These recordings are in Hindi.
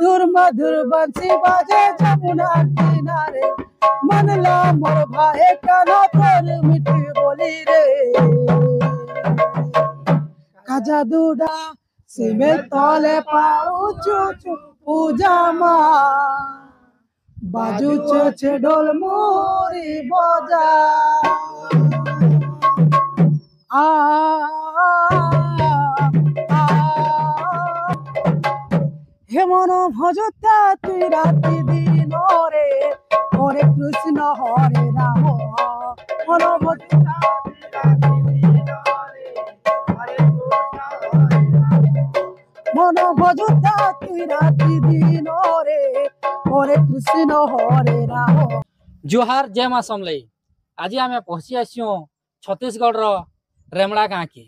मधुर मधुर बंसी बाजे जमुना किनारे मनला मोर भाई कान्हा तोर मिठी बोली रे काजा दूडा सिमे तले पाउचु पूजा मा बाजू छे ढोल मोरी बजा आ हे मन भजता तुई राति दिन रे हरे कृष्ण हरे राम मन भजता मन भजता तुई राति दिन रे हरे कृष्ण हरे राम। जोहार जय माँ समलई। आज आम पहुँची आसू छत्तीसगढ़ रेमड़ा गाँ के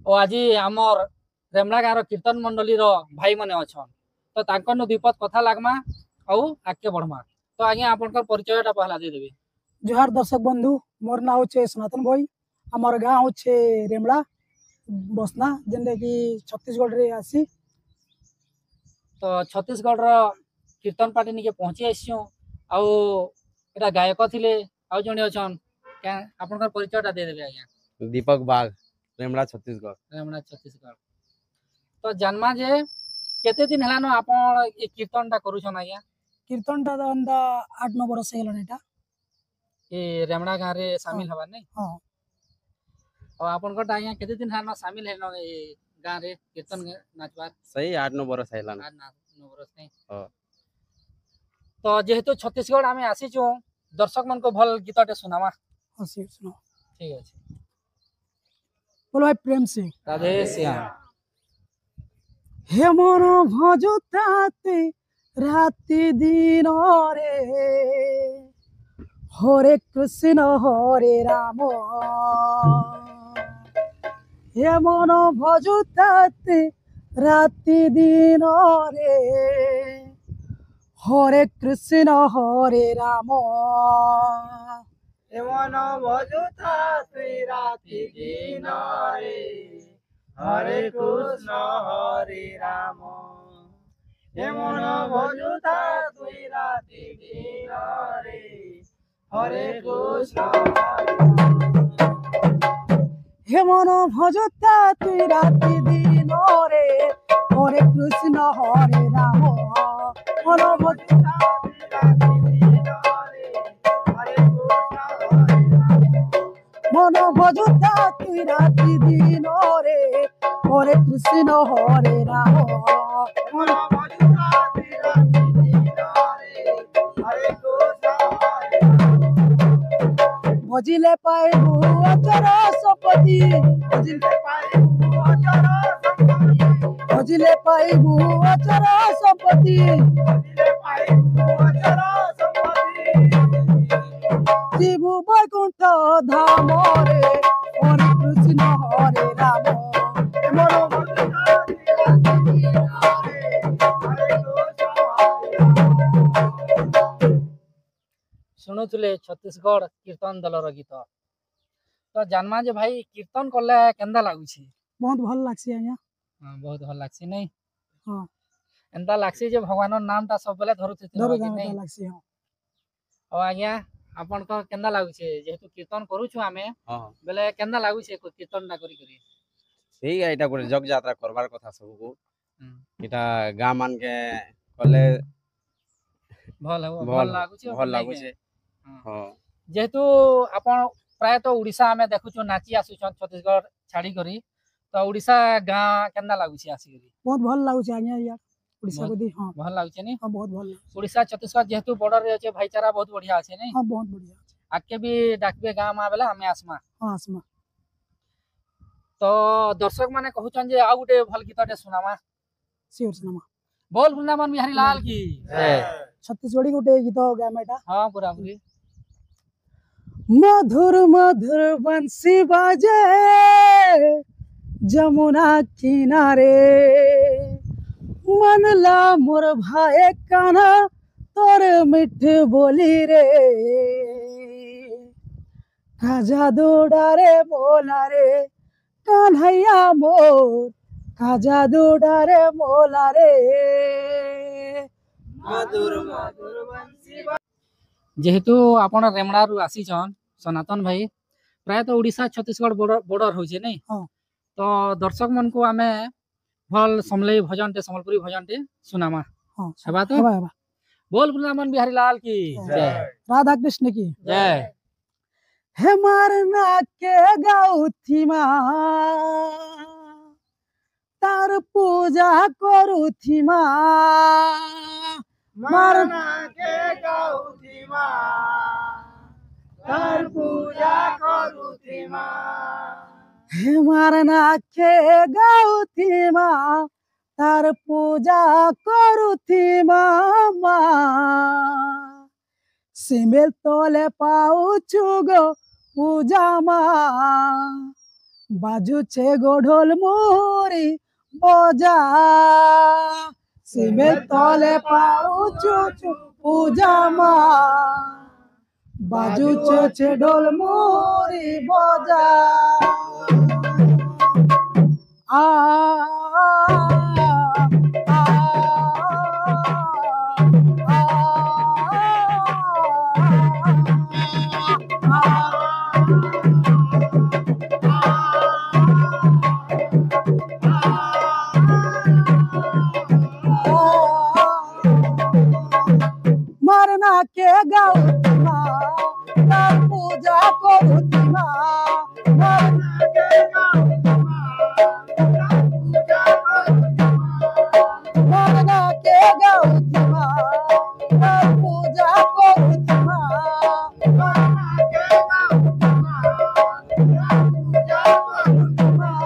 और आज आमर रेमड़ा गाँव कीर्तन मंडली भाई मैंने अच्छा तो तांकन विपद कथा लगमा आउ आगे बढ़मा। तो आज्ञा आपन परिचयटा पहला देदेवी। जोहार दर्शक बंधु मोर ना होचे सनातन भाई आमर गाँ होचे रेमड़ा बसना जेनटा कि छत्तीसगढ़ रे आसी। तो छत्तीसगढ़ कीर्तन पार्टी निके पहुँची आसू आउ एटा गायक थिले आउ जणे अछन क्या आपन परिचयटा देदेवी। आज्ञा दीपक बाग रेमड़ा छत्तीसगढ़। रेमड़ा छत्तीसगढ़ तो जानमा जे केते दिन हलान आपण ए कीर्तनटा करूछन। आज्ञा कीर्तनटा अंदा 8-9 बरस हेलन एटा ए रेमड़ा गाँव रे शामिल हवा नहीं। हां और आपन को आज्ञा केते दिन हलान शामिल हेन ए गाँव रे कीर्तन नाचबार। सही 8-9 बरस हेलन। 8-9 बरस नहीं। हां तो जेहेतु छत्तीसगढ़ आमे आसीचु दर्शक मन को भल गीतटे सुनावा। हसी सुनो ठीक है बोलो भाई प्रेम से राधे श्याम। हे मन भजताते राति दिन रे हरे कृष्ण हरे राम हे मन भजताते राति दिन रे हरे कृष्ण हरे राम हे मन भजताते राति दिन रे हरे कृष्ण हरे राम हे मन भजताते राति दिन रे हरे कृष्ण हे मन भजताते राति दिन रे हरे कृष्ण हरे राम मन भजताते राति दिन रे हरे कृष्ण हरे राम मन भजताते राति दिन रे हरे कृष्ण हरे राम मन भजताते राति दिन रे हरे कृष्ण हरे राम भजिले पाइबु अचर सपति भजिले पाइबु अचर सपति भजिले पाइबु अचर सपति भजिले पाइबु अचर सपति शिवु वैकुंठ धाम रे हरे कृष्ण हरे राम मन भजताते राति दिन रे हरे कृष्ण हरे राम शुणुले छत्तीसगढ़ कीर्तन दल गीत तो जानमा जे भाई कीर्तन कले केंदा लागुछि। बहुत भल लागसी आज्ञा। हां बहुत भल लागछि नहीं। हां एंता लागछि जे भगवानर नामटा सब बेले धरुछि धरो नहीं। गाना लागसी। हां और आज्ञा आपन को केंदा लागुछि जेहेतु कीर्तन करूछु आमे हां बेले केंदा लागुछि कीर्तनटा करी करी। ठीक है एटा कोरे जग यात्रा करबार कथा सब को एटा गां मान के कले भल लागुछि। हां जेहेतु आपण प्राय तो ओडिसा आमे देखुछु नाची आसुछन छत्तीसगढ़ छाड़ी करी तो ओडिसा गां केंदा लागुछि आसी करी। बहुत भल लागुछि आज्ञा यार ओडिसा को दी। हां भल लागुछि नहीं। हां बहुत भल लागुछि। ओडिसा छत्तीसगढ़ जेहेतु बॉर्डर रे अछि भाईचारा बहुत बढ़िया अछि नहीं। हां बहुत बढ़िया अछि। आके भी डाकबे गां मा बेला हमें आसमा। हां आसमा तो दर्शक माने कहउछन जे आ गुटे भल गीतटे सुनामा। सियोर सुनामा बोल वृंदावन बिहारी लाल की जय। छत्तीसगढ़ी गुटे गीत गामेटा। हां पूरा पूरी मधुर मधुर बंसी बाजे जमुना किनारे मनला मोर भाई कान्हा तोर मिठ बोली रे का जादू डारे मोला रे कान्हैया मोर का जादू डारे मोला रे मधुर मधुर बंसी जेहेतु आपण रेमड़ारू आसीछन सनातन भाई प्रायतः ओडिशा छत्तीसगढ़ बॉर्डर होचे नहीं हाँ। तो दर्शक मन को आमे भल समलेई भजन टे संबलपुरी भजन टे सुनामा हाँ हेबा तो हेबा हेबा बोल वृंदावन बिहारी लाल की जय राधा कृष्ण की जय हे मारना के गाउथी माँ तार पूजा करूथी माँ मारना के गाउथी माँ तार पूजा करूथी माँ हे मारना के गाउथी माँ तार पूजा करूथी माँ सिमेल तोले पाउछु गो पूजा माँ बाजू छे गो ढोल मोरी बजा सिमेल तोले पाउछु पूजा माँ बाजू छे ढोल मोरी बजा आ मरना के गाउती माँ तार पूजा करूती माँ मरना के गाउथी माँ तार पूजा करूथी माँ मरना के गाउती माँ तार पूजा करूती माँ मारना के गाउथी माँ तार पूजा करूथी माँ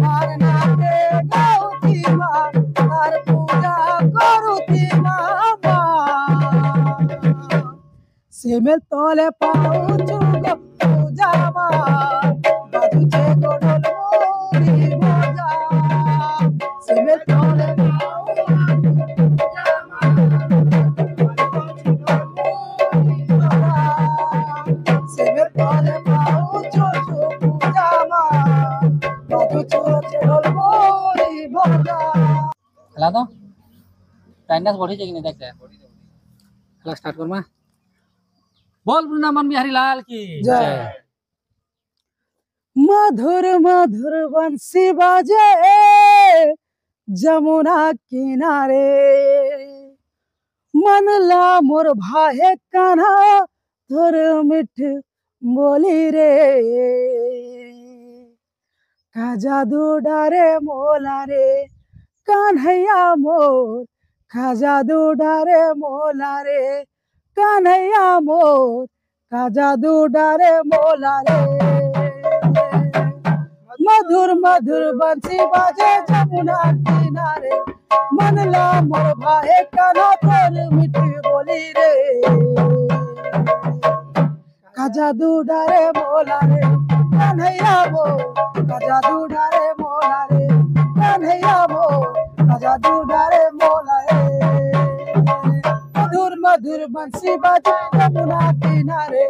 मरना के गाउती माँ तार पूजा करूती माँ सिमेल तोले पाउछु गो पूजा माँ बाजू छे गो ढोल मोरी बजा सिमेल तोले सिमेल तोले पाउछु पूजा माँ बाजू छे ढोल मोरी बजा हला तो टाइमनेस बढ़ी जे कि नहीं देखते हला स्टार्ट करमा बोल वृंदावन बिहारी लाल की जय। मधुर मधुर बंसी बाजे जमुना किनारे मन ला मोर भाई कान्हा तोर मिठ बोली रे का जादू डारे मोला रे कान्हैया मोर का जादू डारे मोला रे कान्हैया मोर का जादू डारे मोला रे मधुर मधुर बंसी बाजे जमुना किनारे मन ला मोर भाई कान्हा तोर मिठी बोली रे का जादू डारे मोला रे कान्हैया मोर का जादू डारे मोला रे कान्हैया मोर का जादू डारे मोला रे मधुर मधुर बंसी बाजे जमुना किनारे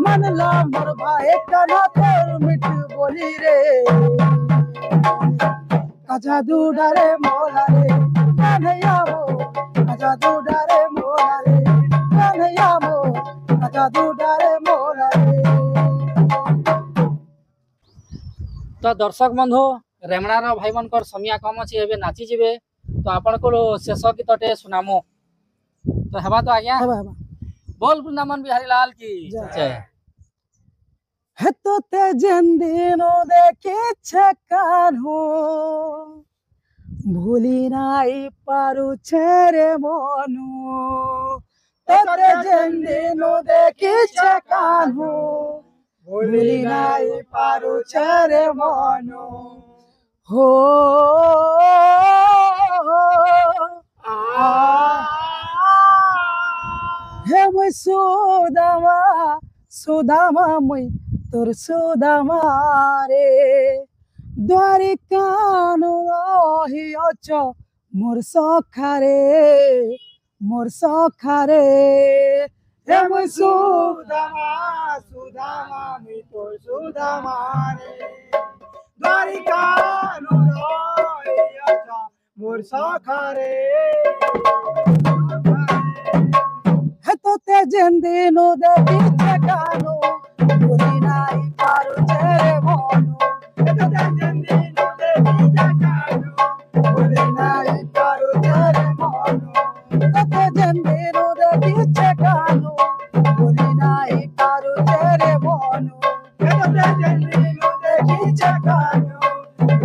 मन ला मोर भाई कान्हा तोर मिठ बोली रे का जादू डारे मोला रे कान्हैया मोर का जादू डारे मोला रे कान्हैया मोर का जादू डारे मोला रे तो दर्शक बंधु रेमणार भाई मनकर समिया कम अच्छे एबे नाची जिबे तो आपण को शेष गीत टे सुनामो तो हेबा तो आज्ञा हेबा हेबा बोल वृंदावन बिहारी लाल की जय। जय हे तो ते जंदिनो देखे छकानो भूली नाई पारू छेरे मोनु तो ते जंदिनो देखे छकानो भूली नाई पारू छेरे मोनु हो हे मैं सुदामा सुदामा मैं तोर सुदामा रे द्वारिकानु रही अच मोर सखा रे हे मैं सुदामा सुदामा मी तो सुदामा रे द्वारिका नुराई आजा मोर सखा रे है तो ते जिंदीनु देखी कानू भूली नहीं पारू चेरे मोनू है तो ते जिंदीनु देखी कानू भूली नहीं पारू चेरे मोनू तो ते जिंदीनु देखी कानू भूली नहीं पारू चेरे मोनू है तो ते जिंदीनु देखी कानू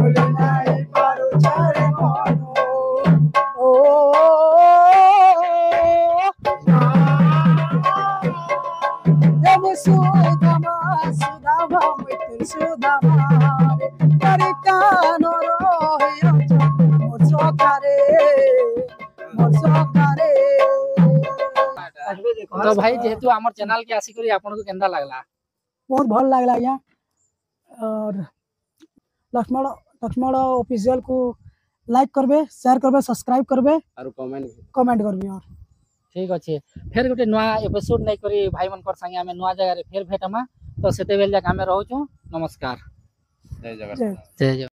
भूली नहीं पारू चेरे मोनू ओ Sudama, Sudama, Mitul Sudama, Karikano Rohio, Morsokare, Morsokare. तो भाई जेहेतु आमर चैनल के आसी करी आपन को केंदा लागला बहुत भल लागला यहाँ और लक्ष्मण ऑफिशियल को लाइक करबे, शेयर करबे, सब्सक्राइब करबे और कमेंट कमेंट करबे और ठीक अच्छे फिर गोटे नुआ एपिसोड नहीं करी भाई मन कर संगे हमें नुआ जगह रे फिर भेटमा तो सेते बेल जाके हमें रहू छु नमस्कार जय जगन्नाथ जय जय जय